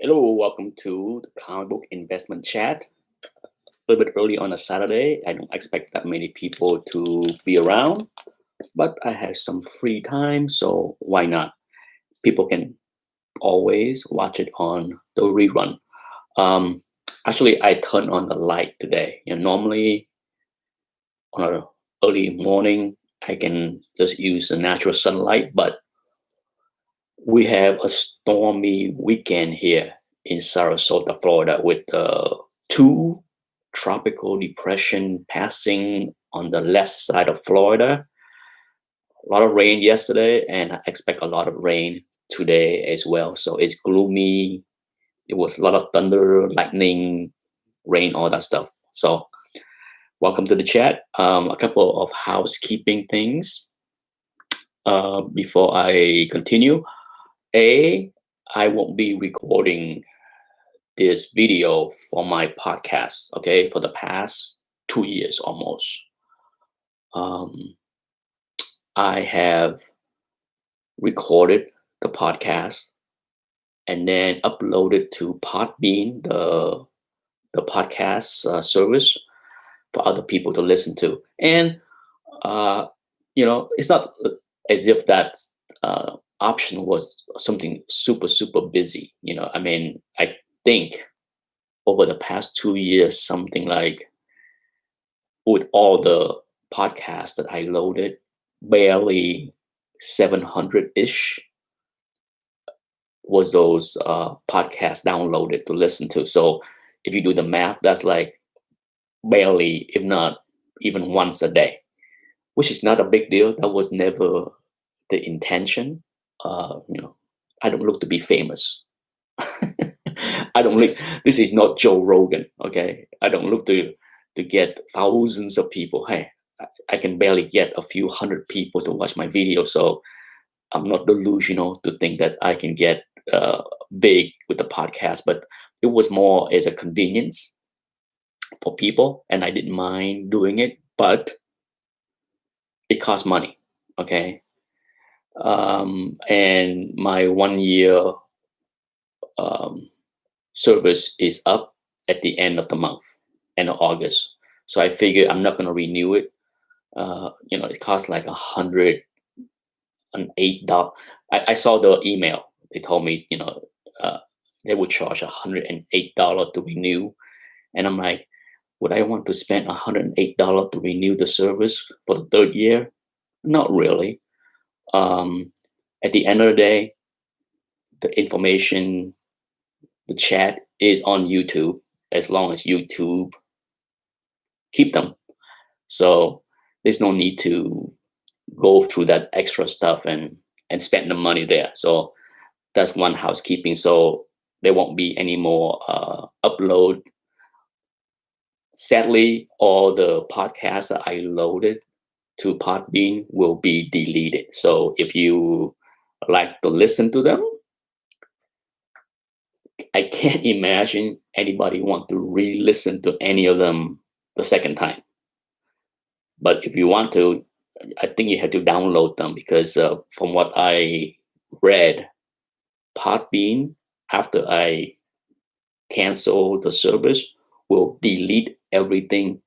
Hello, welcome to the comic book investment chat. A little bit early on a Saturday. I don't expect that many people to be around, but I have some free time, so why not? People can always watch it on the rerun. Um, Actually, I turned on the light today. Normally on a early morning, I can just use the natural sunlight, but we have a stormy weekend here in Sarasota, Florida, with two tropical depression passing on the left side of Florida. A lot of rain yesterday, and I expect a lot of rain today as well. So it's gloomy. It was a lot of thunder, lightning, rain, all that stuff. So welcome to the chat. A couple of housekeeping things before I continue. I won't be recording this video for my podcast, okay, for the past 2 years almost. Um, I have recorded the podcast and then uploaded to Podbean, the podcast service for other people to listen to. And uh, it's not as if that uh, option was something super busy. I mean, I think over the past 2 years, something like with all the podcasts that I loaded, barely 700 ish was those podcasts downloaded to listen to. So if you do the math, that's like barely, if not even once a day, which is not a big deal. That was never the intention. I don't look to be famous. I don't look. This is not Joe Rogan. Okay, I don't look to get thousands of people. Hey, I can barely get a few hundred people to watch my video, so I'm not delusional to think that I can get big with the podcast. But it was more as a convenience for people, and I didn't mind doing it, but it costs money. Okay, and my 1 year um, service is up at the end of the month, end of August. So I figured I'm not going to renew it. It costs like $108. I saw the email. They told me, uh, they would charge $108 to renew, and I'm like, would I want to spend $108 to renew the service for the third year? Not really. Um, at the end of the day, the information, the chat is on YouTube as long as YouTube keep them. So there's no need to go through that extra stuff and spend the money there. So that's one housekeeping. So there won't be any more upload. Sadly, all the podcasts that I loaded to Podbean will be deleted. So if you like to listen to them, I can't imagine anybody want to re-listen to any of them the second time. But if you want to, I think you have to download them because from what I read, Podbean, after I cancel the service, will delete everything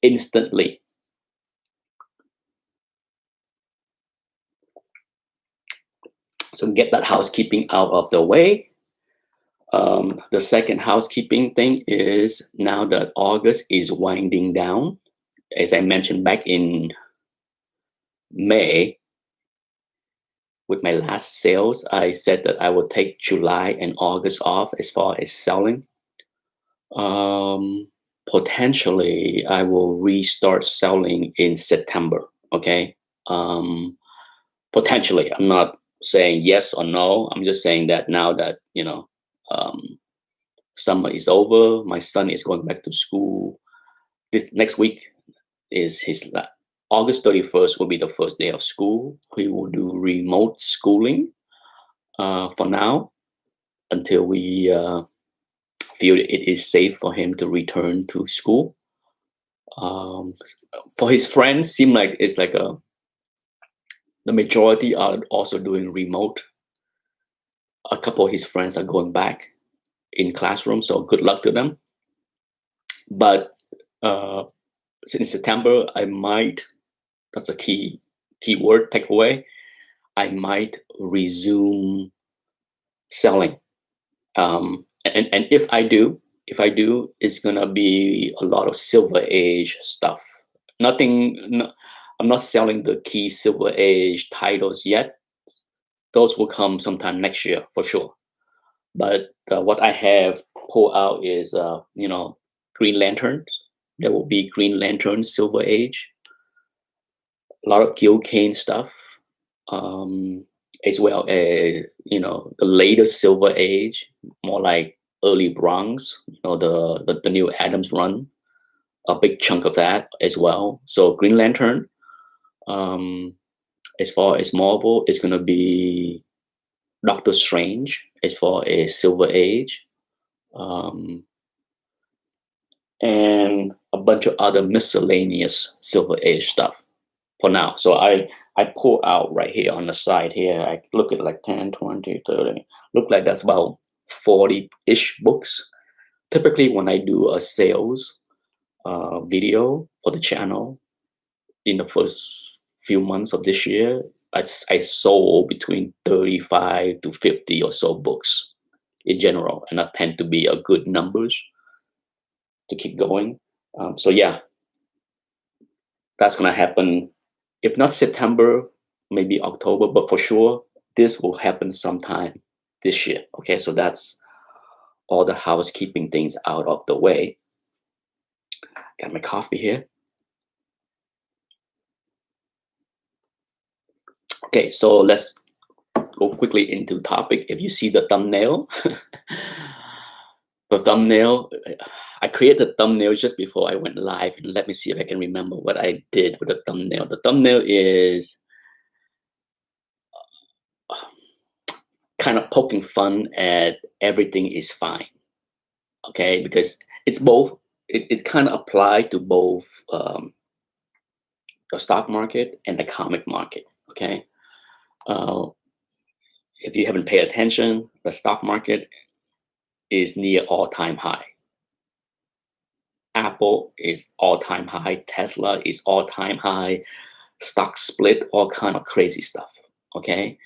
instantly. So get that housekeeping out of the way. The second housekeeping thing is now that August is winding down, as I mentioned back in May, with my last sales, I said that I would take July and August off as far as selling. Um, Potentially, I will restart selling in September. Okay. Um, Potentially, I'm not saying yes or no. I'm just saying that now that um, summer is over, my son is going back to school. This next week is August 31st will be the first day of school. We will do remote schooling for now until we feel it is safe for him to return to school. Um, for his friends, seem like it's like the majority are also doing remote. A couple of his friends are going back in classrooms. So good luck to them. But in September, I might. That's a key word takeaway. I might resume selling. And if I do, it's gonna be a lot of Silver Age stuff. Nothing. No, I'm not selling the key Silver Age titles yet. Those will come sometime next year for sure. But what I have pulled out is, Green Lanterns. There will be Green Lantern Silver Age. A lot of Gil Kane stuff, um, as well as the later Silver Age, more like early Bronze. The new Adams run, a big chunk of that as well. So Green Lantern. Um, as far as Marvel, it's gonna be Doctor Strange as far as Silver Age, um, and a bunch of other miscellaneous Silver Age stuff for now. So I pull out right here on the side here. I look at like 10, 20, 30. Look like that's about 40-ish books. Typically, when I do a sales video for the channel in the first few months of this year, I sold between 35 to 50 or so books in general, and that tend to be a good numbers to keep going. So yeah, that's gonna happen. If not September, maybe October, but for sure this will happen sometime this year. Okay, so that's all the housekeeping things out of the way. Got my coffee here. Okay, so let's go quickly into topic. If you see the thumbnail, I created the thumbnail just before I went live, and let me see if I can remember what I did with the thumbnail. The thumbnail is kind of poking fun at everything is fine. Okay, because it's both. It's kind of applied to both the stock market and the comic market. Okay, uh, if you haven't paid attention, the stock market is near all-time high. Apple is all-time high. Tesla is all-time high. Stock split, all kind of crazy stuff. Okay,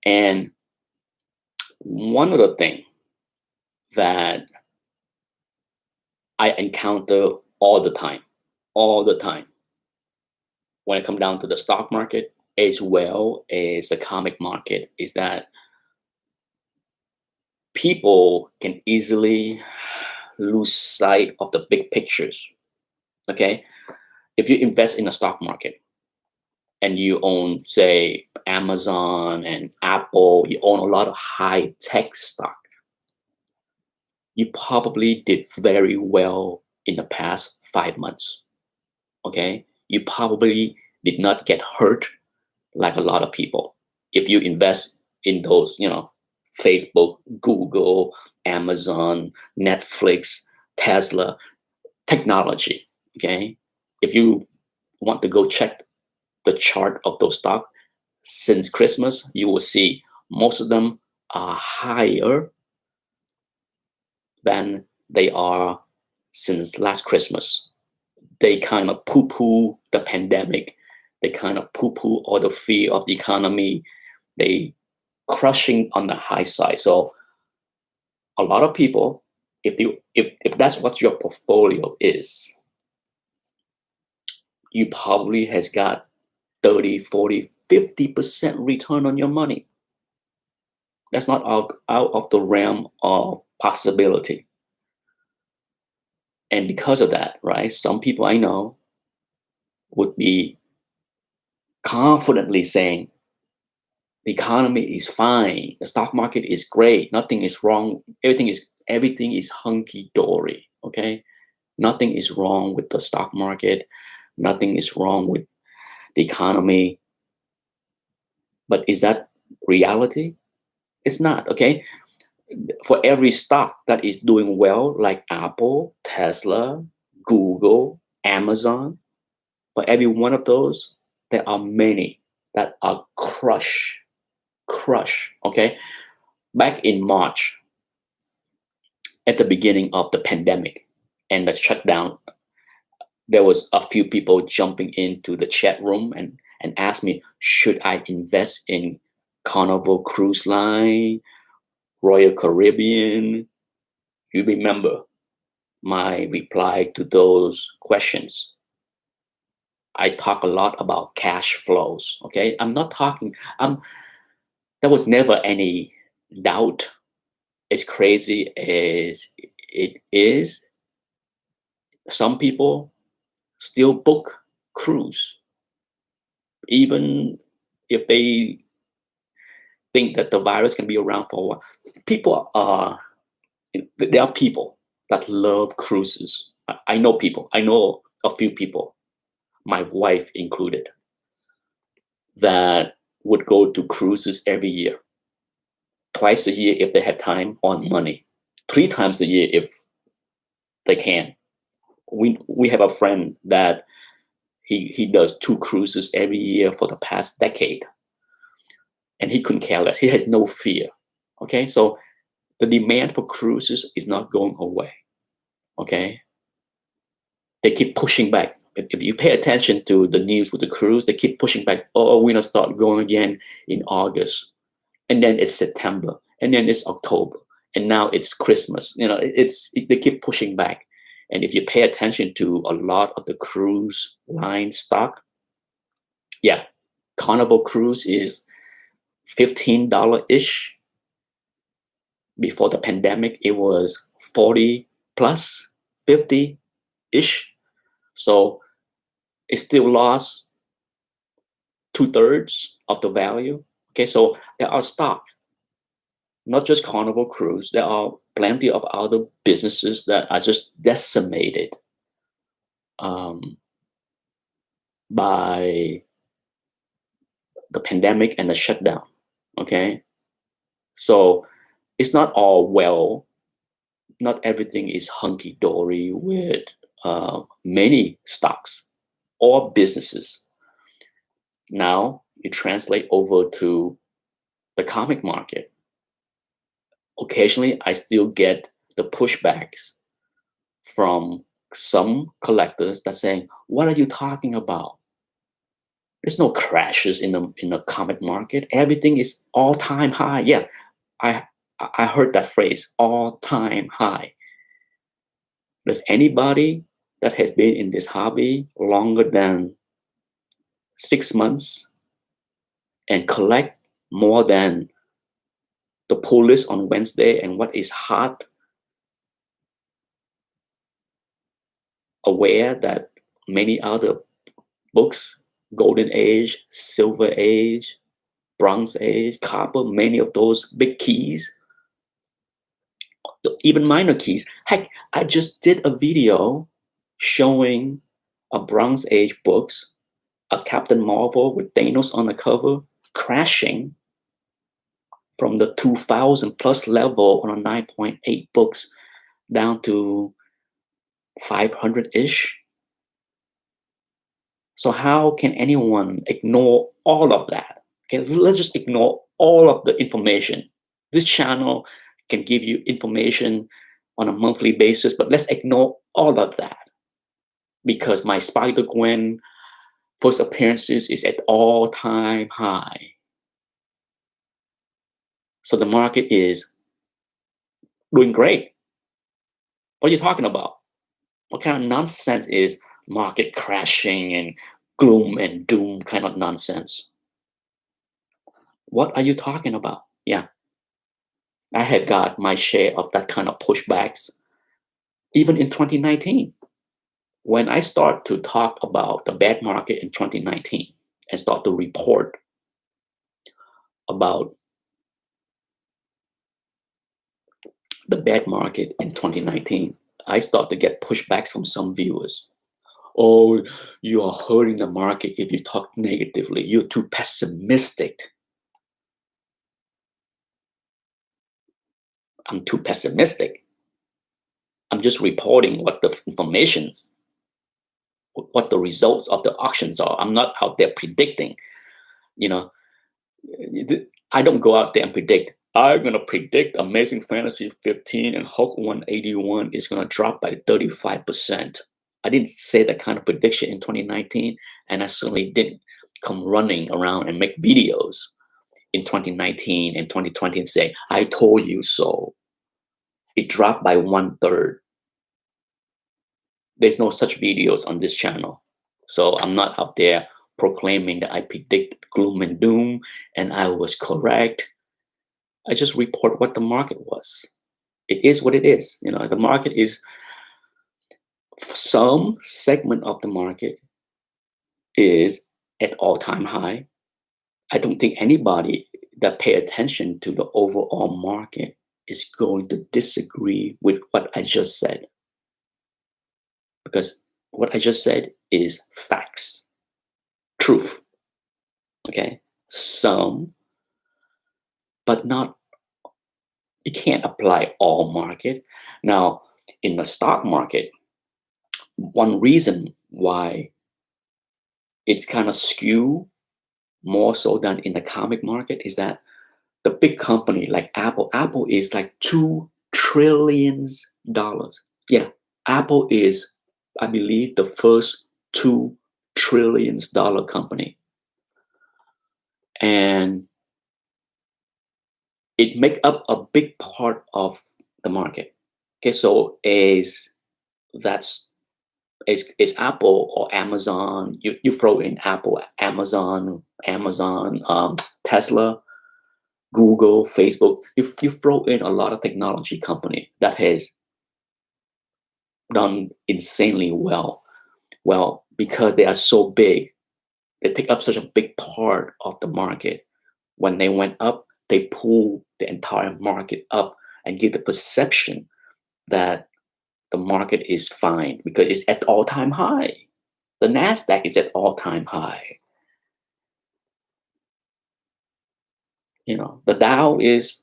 and one of the things that I encounter all the time when it comes down to the stock market as well as the comic market is that people can easily lose sight of the big pictures. Okay, if you invest in a stock market and you own, say, Amazon and Apple, you own a lot of high tech stock, you probably did very well in the past 5 months. Okay, you probably did not get hurt like a lot of people if you invest in those, Facebook, Google, Amazon, Netflix, Tesla, technology. Okay, if you want to go check the chart of those stocks since Christmas, you will see most of them are higher than they are since last Christmas. They kind of poo-poo the pandemic. They kind of poo-poo all the fear of the economy. They crushing on the high side. So a lot of people, if that's what your portfolio is, you probably has got 30, 40, 50% return on your money. That's not out of the realm of possibility. And because of that, right, some people I know would be confidently saying the economy is fine, the stock market is great, nothing is wrong, everything is hunky dory. Okay, nothing is wrong with the stock market, nothing is wrong with the economy. But is that reality? It's not. Okay, for every stock that is doing well, like Apple, Tesla, Google, Amazon, for every one of those, there are many that are crushed. Okay, back in March, at the beginning of the pandemic and the shutdown, there was a few people jumping into the chat room and asked me, should I invest in Carnival Cruise Line, Royal Caribbean? You remember my reply to those questions. I talk a lot about cash flows. Okay, I'm not talking. There was never any doubt. As crazy as it is, some people still book cruise, even if they think that the virus can be around for a while. People are there are people that love cruises. I know people. I know a few people, my wife included, that would go to cruises every year, twice a year if they have time or money, three times a year if they can. We have a friend that he does two cruises every year for the past decade, and he couldn't care less. He has no fear. Okay, so the demand for cruises is not going away. Okay, they keep pushing back. If you pay attention to the news with the cruise, they keep pushing back. Oh, we're gonna start going again in August, and then it's September, and then it's October, and now it's Christmas. They keep pushing back. And if you pay attention to a lot of the cruise line stock, yeah, Carnival Cruise is $15 ish. Before the pandemic, it was 40 plus, 50 ish. So it still lost 2/3 of the value. Okay, so there are stocks, not just Carnival Cruise. There are plenty of other businesses that are just decimated by the pandemic and the shutdown. Okay, so it's not all well. Not everything is hunky dory with many stocks or businesses. Now you translate over to the comic market. Occasionally, I still get the pushbacks from some collectors that saying, "What are you talking about? There's no crashes in the comic market. Everything is all-time high." Yeah, I I heard that phrase, all-time high. Does anybody that has been in this hobby longer than 6 months and collect more than the pull list on Wednesday and what is hot aware that many other books, Golden Age, Silver Age, Bronze Age, Copper, many of those big keys, even minor keys. Heck, I just did a video showing a Bronze Age books, a Captain Marvel with Thanos on the cover, crashing from the 2000 plus level on a 9.8 books down to 500-ish. So how can anyone ignore all of that? Okay, let's just ignore all of the information. This channel can give you information on a monthly basis, but let's ignore all of that because my Spider-Gwen first appearances is at all-time high. So the market is doing great. What are you talking about? What kind of nonsense is market crashing and gloom and doom kind of nonsense? What are you talking about? Yeah, I had got my share of that kind of pushbacks even in 2019. When I start to talk about the bad market in 2019 and start to report about the bad market in 2019, I start to get pushbacks from some viewers. Oh, you are hurting the market if you talk negatively. You're too pessimistic. I'm too pessimistic. I'm just reporting what the information's, what the results of the auctions are. I'm not out there predicting. You know, I don't go out there and predict I'm gonna predict Amazing Fantasy 15 and Hulk 181 is gonna drop by 35%. I didn't say that kind of prediction in 2019, and I certainly didn't come running around and make videos in 2019 and 2020 and say, I told you so. It dropped by 1/3. There's no such videos on this channel. So I'm not out there proclaiming that I predict gloom and doom and I was correct. I just report what the market was. It is what it is. The market is, some segment of the market is at all-time high. I don't think anybody that pay attention to the overall market is going to disagree with what I just said, because what I just said is facts, truth. Okay, some, but not. You can't apply all market. Now, in the stock market, one reason why it's kind of skew more so than in the comic market is that the big company like Apple is like $2 trillion. Yeah, Apple is, I believe, the first $2 trillion company, and it make up a big part of the market. Okay, so that's is Apple or Amazon. You throw in Apple, Amazon, Tesla, Google, Facebook. You throw in a lot of technology company that has done insanely well. Well, because they are so big, they take up such a big part of the market. When they went up, they pull the entire market up and give the perception that the market is fine because it's at all-time high. The Nasdaq is at all-time high. The Dow is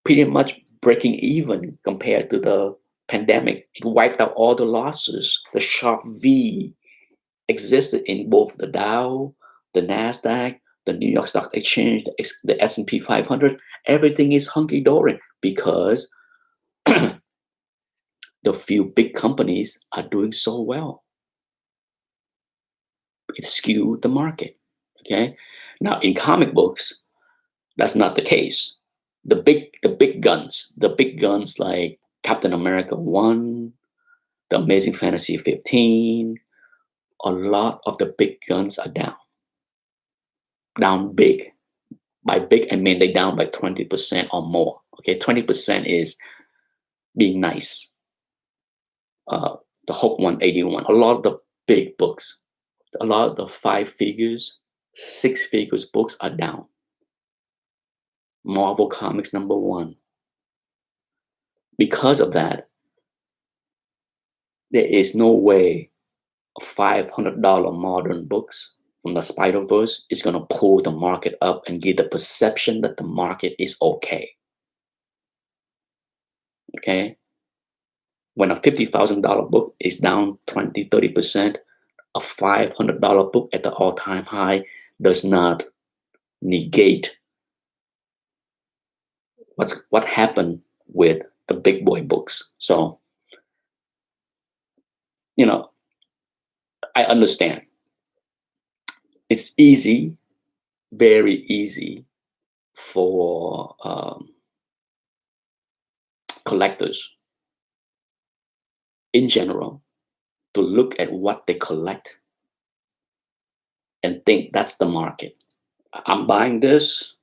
pretty much breaking even compared to the pandemic. It wiped out all the losses. The sharp V existed in both the Dow, the Nasdaq, the New York Stock Exchange, the S&P 500. Everything is hunky-dory because the few big companies are doing so well. It skewed the market. Okay. Now in comic books, that's not the case. The big guns like Captain America 1, the Amazing Fantasy 15, a lot of the big guns are down big. By big, I mean they down by 20% or more. Okay, 20% is being nice. The Hulk 181, a lot of the big books, a lot of the 5 figures, 6 figures books are down. Marvel Comics #1. Because of that, there is no way a $500 modern books from the Spider-Verse is going to pull the market up and give the perception that the market is okay. Okay? When a $50,000 book is down 20, 30%, a $500 book at the all-time high does not negate what happened with the big boy books. So, I understand. It's easy, very easy for collectors in general to look at what they collect and think that's the market. I'm buying this.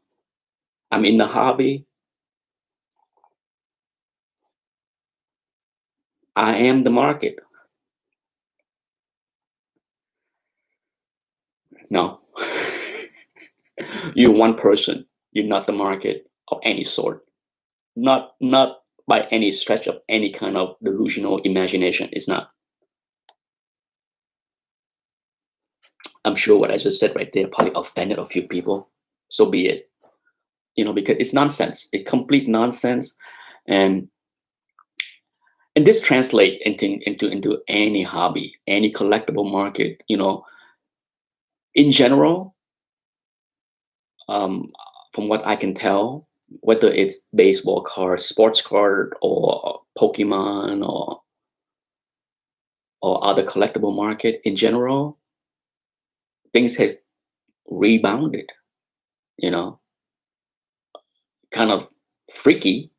I'm in the hobby. I am the market. No. You're one person. You're not the market of any sort. Not by any stretch of any kind of delusional imagination. It's not. I'm sure what I just said right there probably offended a few people. So be it. Because it's nonsense. It's complete nonsense. And this translates into any hobby, any collectible market. In general, from what I can tell, whether it's baseball card, sports card, or Pokemon, or other collectible market in general, things has rebounded. You know, kind of freaky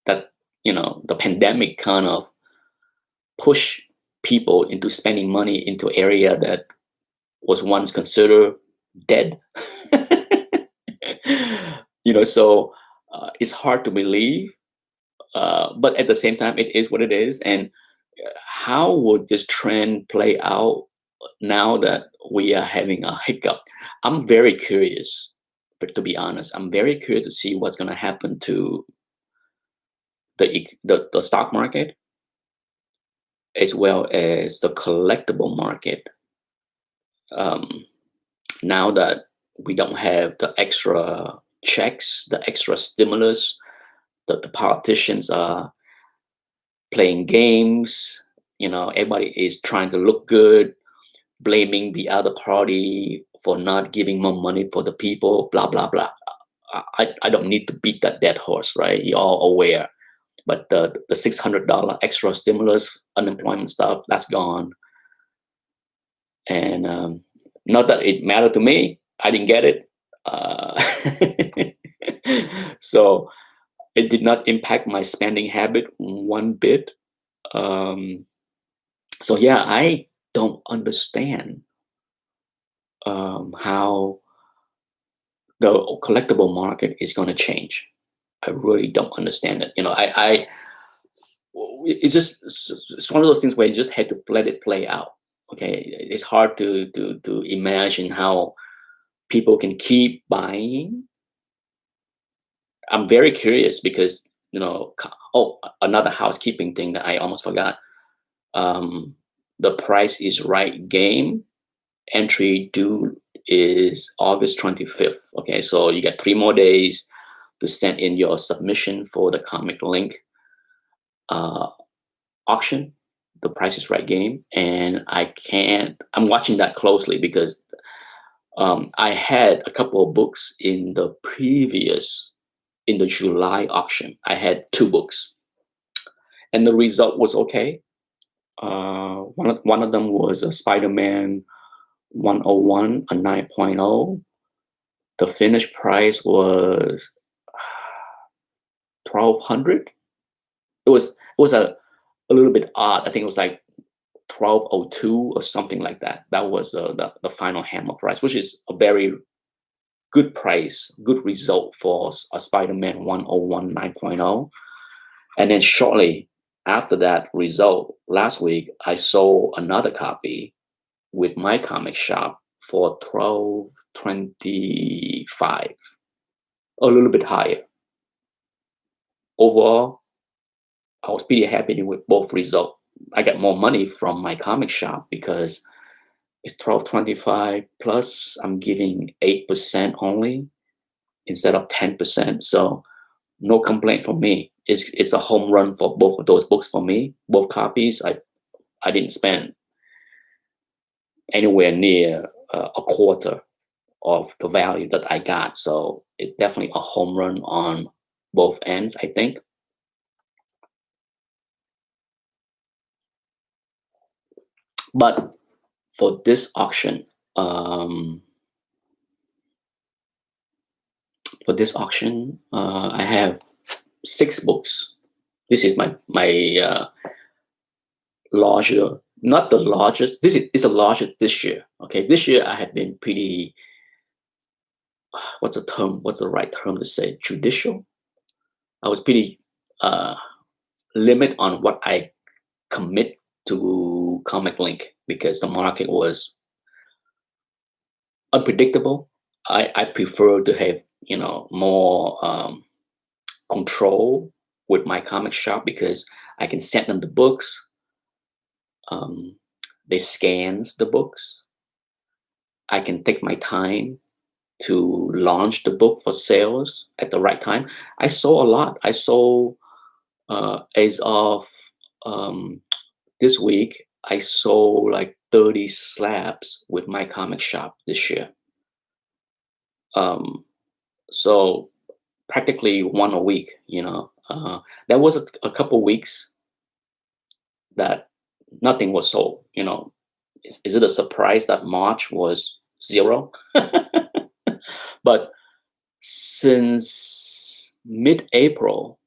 that the pandemic kind of push people into spending money into area that was once considered dead. So it's hard to believe, but at the same time, it is what it is. And how would this trend play out now that we are having a hiccup? I'm very curious, but to be honest, I'm very curious to see what's going to happen to the stock market as well as the collectible market. Um, Now that we don't have the extra checks, the extra stimulus, that the politicians are playing games, everybody is trying to look good, blaming the other party for not giving more money for the people, blah, blah, blah. I don't need to beat that dead horse, right? You're all aware. But the $600 extra stimulus, unemployment stuff, that's gone. And not that it mattered to me. I didn't get it. Uh, so it did not impact my spending habit one bit. Um, so yeah, I don't understand how the collectible market is going to change. I really don't understand it. It's just it's one of those things where you just had to let it play out. Okay, it's hard to imagine how people can keep buying. I'm very curious because another housekeeping thing that I almost forgot. Um, the Price is Right game entry due is August 25th. Okay, so you get 3 more days to send in your submission for the Comic Link uh, auction, the Price is Right game, and I'm watching that closely because I had a couple of books in the July auction. I had 2 books, and the result was okay. One of them was a Spider-Man 101, a 9.0. The finished price was 1,200. It was a little bit odd. I think it was like 1,202 or something like that. That was the final hammer price, which is a very good price, good result for a Spider-Man 101 9.0. And then shortly after that result, last week, I sold another copy with my comic shop for 1225, a little bit higher. Overall, I was pretty happy with both results. I got more money from my comic shop because it's 1225 plus I'm giving 8% only instead of 10%. So no complaint from me. It's a home run for both of those books for me. Both copies, I didn't spend anywhere near a quarter of the value that I got. So it's definitely a home run on both ends, I think. But for this auction, um, I have 6 books. This is my larger, not the largest. This is a larger this year. Okay, this year I have been pretty. What's the term? What's the right term to say? Judicial. I was pretty uh, limit on what I commit to Comic Link because the market was unpredictable. I prefer to have more control with my comic shop because I can send them the books. Um, they scans the books. I can take my time to launch the book for sales at the right time. I saw a lot. I saw as of um, this week, I sold like 30 slabs with my comic shop this year. Um, so practically one a week. There was a couple weeks that nothing was sold. Is it a surprise that March was zero? But since mid-April,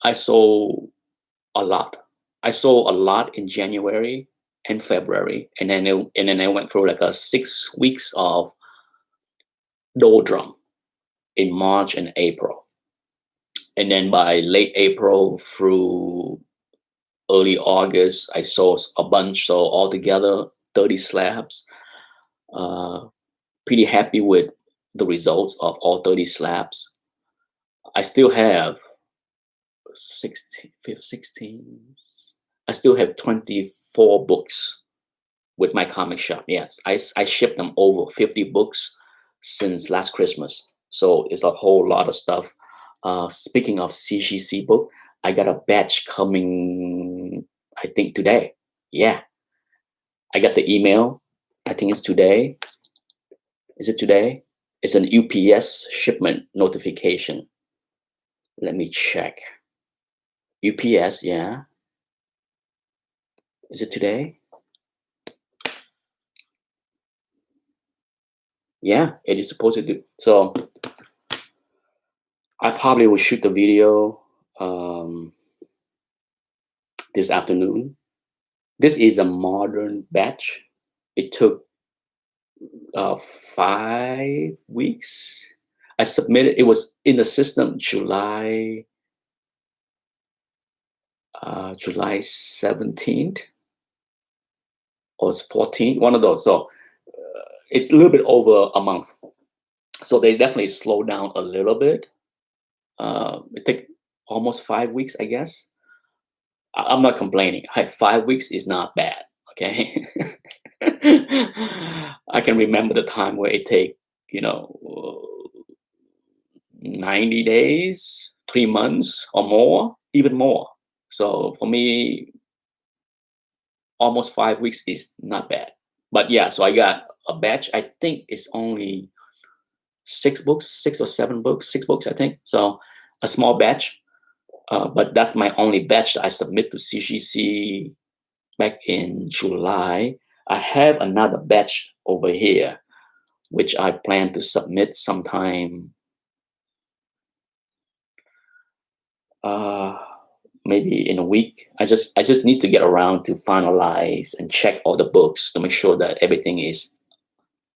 I sold a lot. I sold a lot in January and February, and then I went through like a 6 weeks of doldrum in March and April, and then by late April through early August, I sold a bunch. So altogether, 30 slabs. Uh, Pretty happy with the results of all 30 slabs. I still have 16. I still have 24 books with my comic shop. Yes, I shipped them over 50 books since last Christmas. So it's a whole lot of stuff. Speaking of CGC book, I got a batch coming, I think today. Yeah, I got the email. I think it's today. Is it today? It's an UPS shipment notification. Let me check. UPS, yeah. Is it today? Yeah, it is supposed to do. So I probably will shoot the video this afternoon. This is a modern batch. It took 5 weeks. I submitted. It was in the system July 17th or 14th, one of those. So it's a little bit over a month. So they definitely slowed down a little bit. It took almost 5 weeks, I guess. I'm not complaining. 5 weeks is not bad. Okay. I can remember the time where it take, 90 days, 3 months or more, even more. So for me, almost 5 weeks is not bad. But yeah, so I got a batch. I think it's only 6 books, 6 or 7 books, 6 books, I think. So a small batch. But that's my only batch that I submit to CGC back in July. I have another batch over here, which I plan to submit sometime, maybe in a week. I just need to get around to finalize and check all the books to make sure that everything is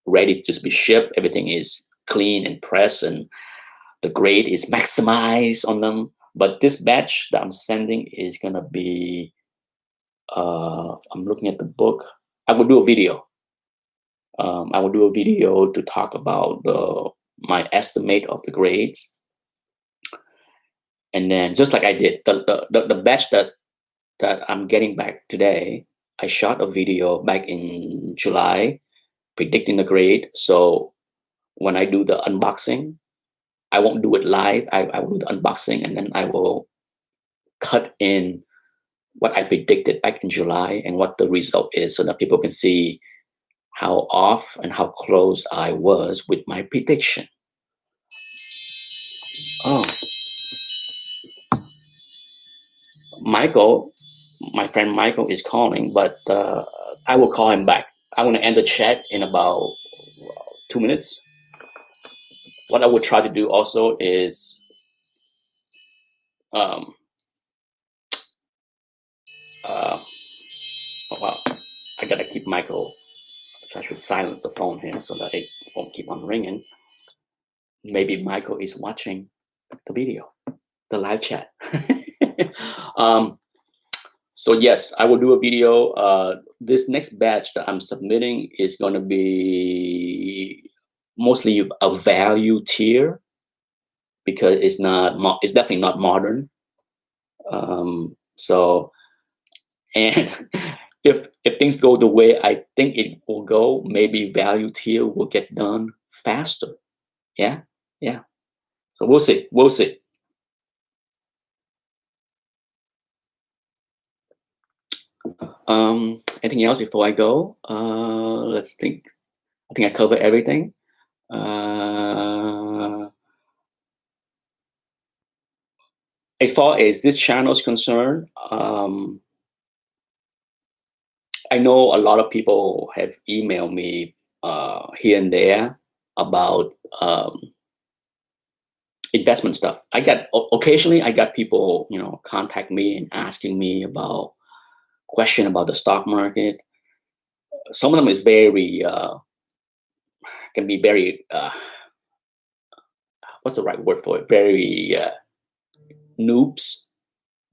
ready to be shipped. Everything is clean and pressed, and the grade is maximized on them. But this batch that I'm sending is gonna be. I'm looking at the book. I will do a video. I will do a video to talk about my estimate of the grades, and then just like I did the batch that I'm getting back today, I shot a video back in July predicting the grade. So when I do the unboxing, I won't do it live. I will do the unboxing, and then I will cut in what I predicted back in July and what the result is, so that people can see how off and how close I was with my prediction. Oh, Michael, my friend Michael is calling, but I will call him back. I'm going to end the chat in about 2 minutes. What I will try to do also is, oh wow, I gotta keep Michael. I should silence the phone here so that it won't keep on ringing. Maybe Michael is watching the video, the live chat. So yes, I will do a video. This next batch that I'm submitting is going to be mostly a value tier, because it's definitely not modern. So, and if things go the way I think it will go, maybe value tier will get done faster. Yeah. So we'll see. Anything else before I go? Let's think. I think I covered everything. as far as this channel is concerned, I know a lot of people have emailed me here and there about investment stuff. Occasionally I got people, contact me and asking me about question about the stock market. Some of them is very can be very what's the right word for it? Very noobs,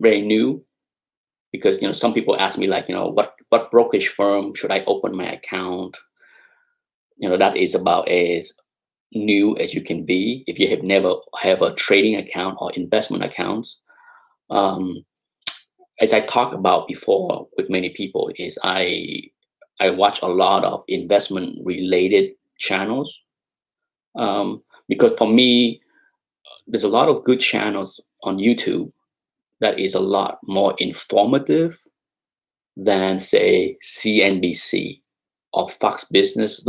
very new. Because some people ask me like, what brokerage firm should I open my account? That is about as new as you can be if you have never have a trading account or investment accounts. Um, as I talked about before with many people, is I watch a lot of investment related channels, because for me, there's a lot of good channels on YouTube that is a lot more informative than say CNBC or Fox Business.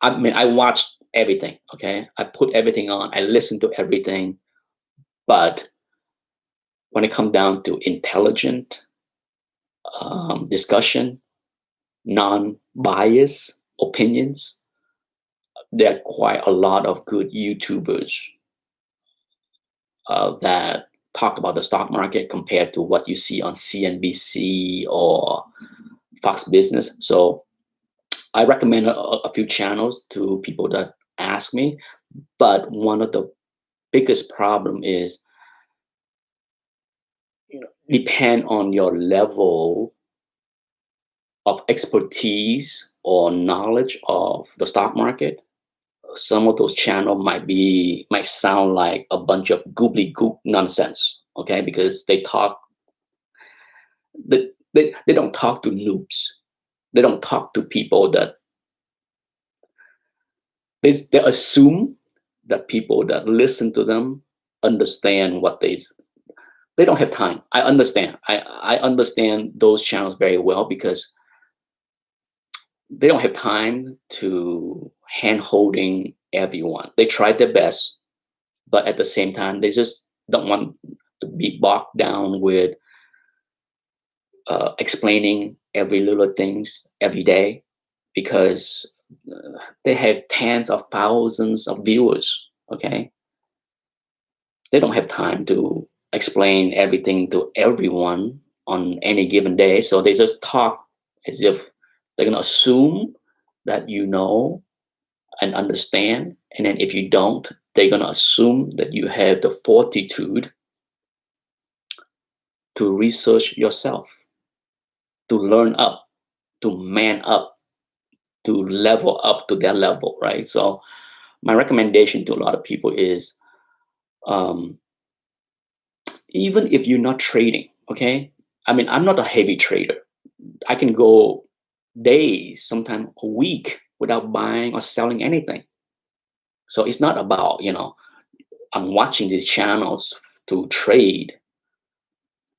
I mean, I watched everything. Okay, I put everything on. I listen to everything, but when it comes down to intelligent discussion, non-biased opinions, there are quite a lot of good YouTubers that talk about the stock market compared to what you see on CNBC or Fox Business. So I recommend a few channels to people that ask me, but one of the biggest problem is, depend on your level of expertise or knowledge of the stock market. Some of those channels might sound like a bunch of goobly goop nonsense. Okay, because they don't talk to noobs. They don't talk to people that they assume that people that listen to them understand what they don't have time. I understand. I understand those channels very well because they don't have time to hand holding everyone. They tried their best, but at the same time, they just don't want to be bogged down with explaining every little things every day, because they have tens of thousands of viewers. Okay, they don't have time to explain everything to everyone on any given day, so they just talk as if they're going to assume that you know and understand, and then if you don't, they're going to assume that you have the fortitude to research yourself, to learn up, to man up, to level up to their level, right? So my recommendation to a lot of people is, um, even if you're not trading, okay, I mean, I'm not a heavy trader. I can go days, sometimes a week, without buying or selling anything. So it's not about, I'm watching these channels to trade.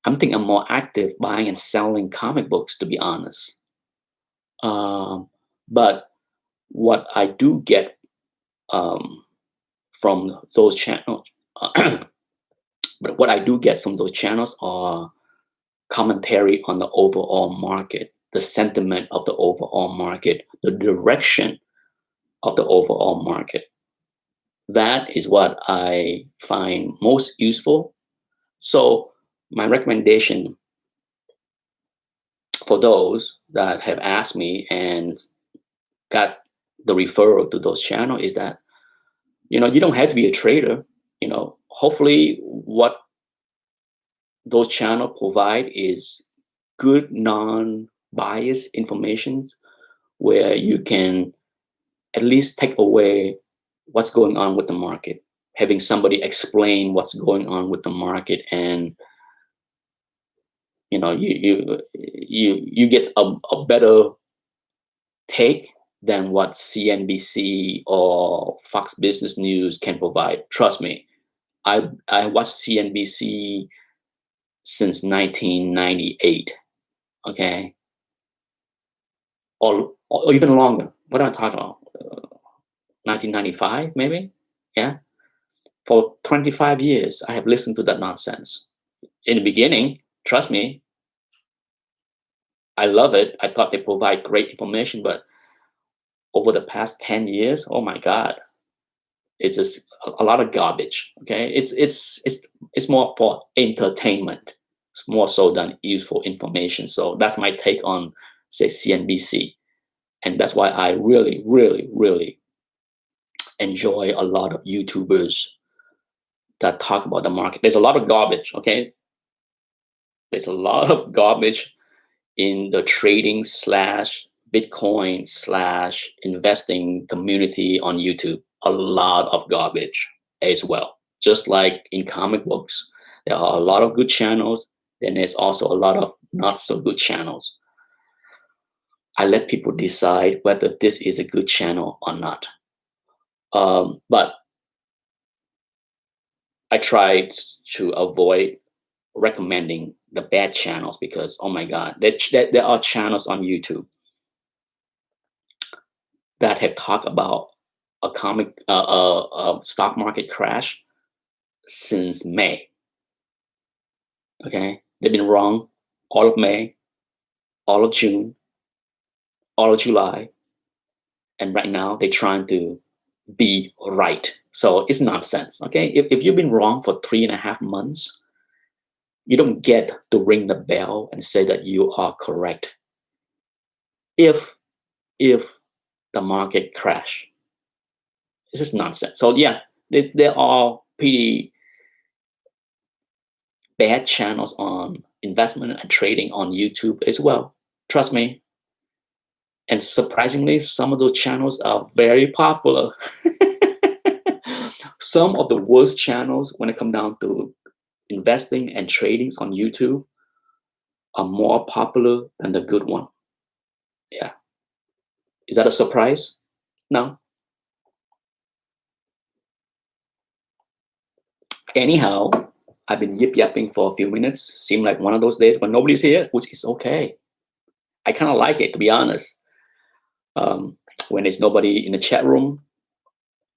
I'm thinking I'm more active buying and selling comic books, to be honest. But what I do get um, from those channels, but what I do get from those channels are commentary on the overall market, the sentiment of the overall market, the direction of the overall market. That is what I find most useful. So my recommendation for those that have asked me and got the referral to those channels is that, you don't have to be a trader. Hopefully what those channels provide is good non-biased information where you can at least take away what's going on with the market, having somebody explain what's going on with the market, and you get a better take than what CNBC or Fox Business News can provide. Trust me, I watched CNBC since 1998. Okay, or even longer. What am I talking about? 1995, maybe. Yeah. For 25 years, I have listened to that nonsense. In the beginning, trust me, I love it. I thought they provide great information, but over the past 10 years, oh my God, it's just a lot of garbage. Okay. It's more for entertainment. It's more so than useful information. So that's my take on, say, CNBC. And that's why I really, really, really enjoy a lot of YouTubers that talk about the market. There's a lot of garbage, okay? There's a lot of garbage in the trading slash Bitcoin slash investing community on YouTube. A lot of garbage as well. Just like in comic books, there are a lot of good channels, then there's also a lot of not so good channels. I let people decide whether this is a good channel or not. But I tried to avoid recommending the bad channels because, oh my God, there are channels on YouTube that have talked about a stock market crash since May. Okay, they've been wrong all of May, all of June, all of July, and right now they're trying to be right. So it's nonsense. Okay, if you've been wrong for 3.5 months, you don't get to ring the bell and say that you are correct. If the market crash, this is nonsense. So yeah, there are pretty bad channels on investment and trading on YouTube as well. Trust me. And surprisingly, some of those channels are very popular. Some of the worst channels when it comes down to investing and trading on YouTube are more popular than the good one. Yeah. Is that a surprise? No. Anyhow, I've been yip-yapping for a few minutes. Seemed like one of those days when nobody's here, which is okay. I kind of like it, to be honest. When there's nobody in the chat room,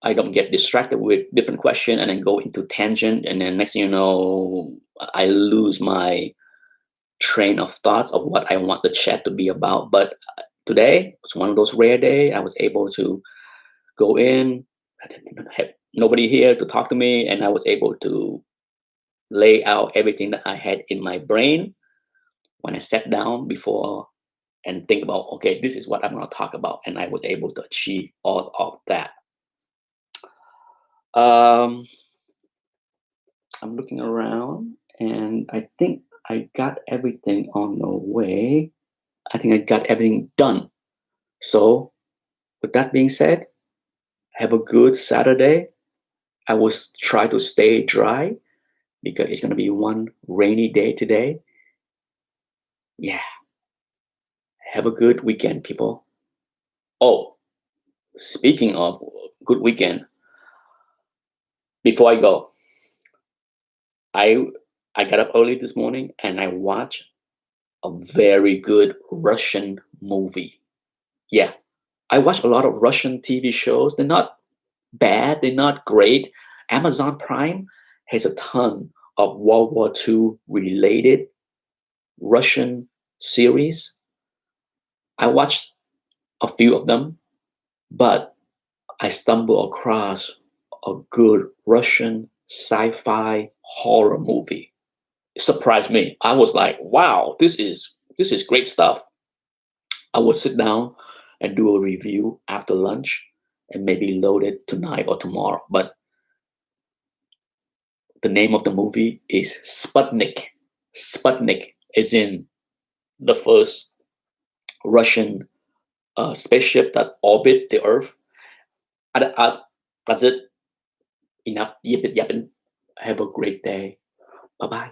I don't get distracted with different question and then go into tangent, and then next thing you know, I lose my train of thoughts of what I want the chat to be about. But today was one of those rare days. I was able to go in, had nobody here to talk to me, and I was able to lay out everything that I had in my brain when I sat down before and think about, okay, this is what I'm going to talk about, and I was able to achieve all of that. I'm looking around, and I think I got everything on the way. I think I got everything done. So, with that being said, have a good Saturday. I will try to stay dry because it's going to be one rainy day today. Yeah. Have a good weekend, people. Oh, speaking of good weekend, before I go, I got up early this morning and I watched a very good Russian movie. Yeah, I watch a lot of Russian TV shows. They're not bad, they're not great. Amazon Prime has a ton of World War II related Russian series. I watched a few of them, but I stumbled across a good Russian sci-fi horror movie. It surprised me. I was like, wow, this is great stuff. I will sit down and do a review after lunch and maybe load it tonight or tomorrow. But the name of the movie is Sputnik. Sputnik is in the first Russian spaceship that orbit the Earth. That's it. Enough yipping. Have a great day. Bye bye.